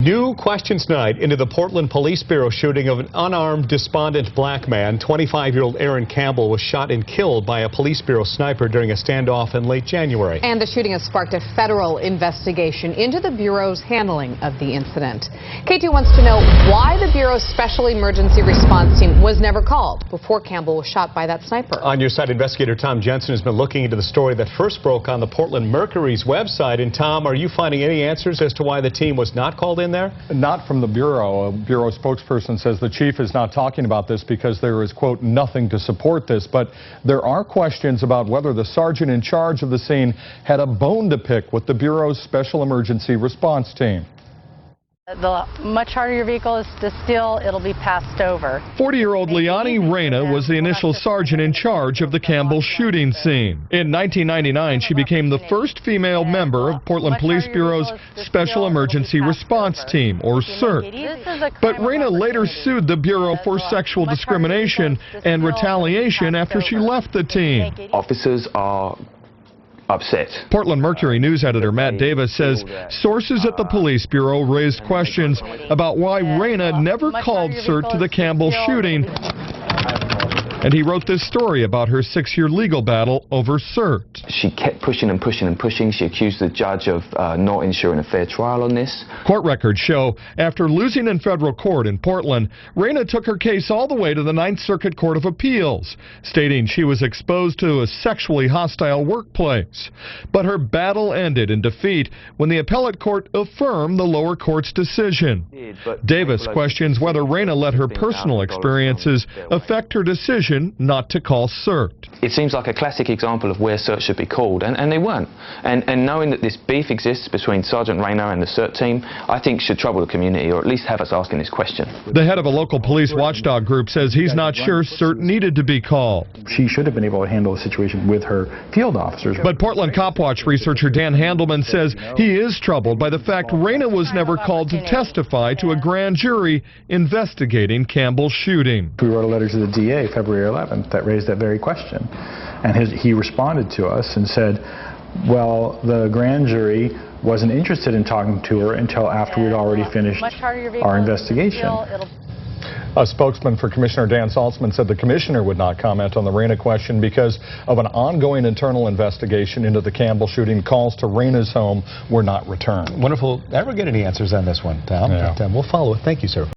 New questions tonight into the Portland Police Bureau shooting of an unarmed, despondent black man. 25-year-old Aaron Campbell was shot and killed by a police bureau sniper during a standoff in late January. And the shooting has sparked a federal investigation into the Bureau's handling of the incident. K2 wants to know why the Bureau's special emergency response team was never called before Campbell was shot by that sniper. On your side, investigator Tom Jensen has been looking into the story that first broke on the Portland Mercury's website. And Tom, are you finding any answers as to why the team was not called in there? Not from the Bureau. A Bureau spokesperson says the chief is not talking about this because there is, quote, nothing to support this. But there are questions about whether the sergeant in charge of the scene had a bone to pick with the Bureau's special emergency response team. The much harder your vehicle is to steal, it'll be passed over. 40-year-old Liani Reyna was the initial sergeant in charge of the Campbell shooting scene. In 1999, she became the first female member of Portland Police Bureau's Special Emergency Response Team, or CERT. But Reyna later sued the Bureau for sexual discrimination and retaliation after she left the team. Officers are upset. Portland Mercury news editor Matt Davis says sources at the Police Bureau raised questions about why Reyna never called CERT to the Campbell shooting. And he wrote this story about her 6-year legal battle over CERT. She kept pushing and pushing and pushing. She accused the judge of not ensuring a fair trial on this. Court records show after losing in federal court in Portland, Reyna took her case all the way to the Ninth Circuit Court of Appeals, stating she was exposed to a sexually hostile workplace. But her battle ended in defeat when the appellate court affirmed the lower court's decision. Davis questions whether Reyna let her personal experiences affect her decision not to call CERT. It seems like a classic example of where CERT should be called, and they weren't. And knowing that this beef exists between Sergeant Reyna and the CERT team, I think should trouble the community, or at least have us asking this question. The head of a local police watchdog group says he's not sure CERT needed to be called. She should have been able to handle the situation with her field officers. But Portland Copwatch researcher Dan Handelman says he is troubled by the fact Reyna was never called to testify to a grand jury investigating Campbell's shooting. We wrote a letter to the DA February 11th that raised that very question, and he responded to us and said, well, the grand jury wasn't interested in talking to her until after we'd already finished our investigation. A spokesman for Commissioner Dan Saltzman said the commissioner would not comment on the Reyna question because of an ongoing internal investigation into the Campbell shooting. Calls to Reyna's home were not returned. Wonderful. Ever get any answers on this one, Tom? Yeah. But, we'll follow it. Thank you, sir.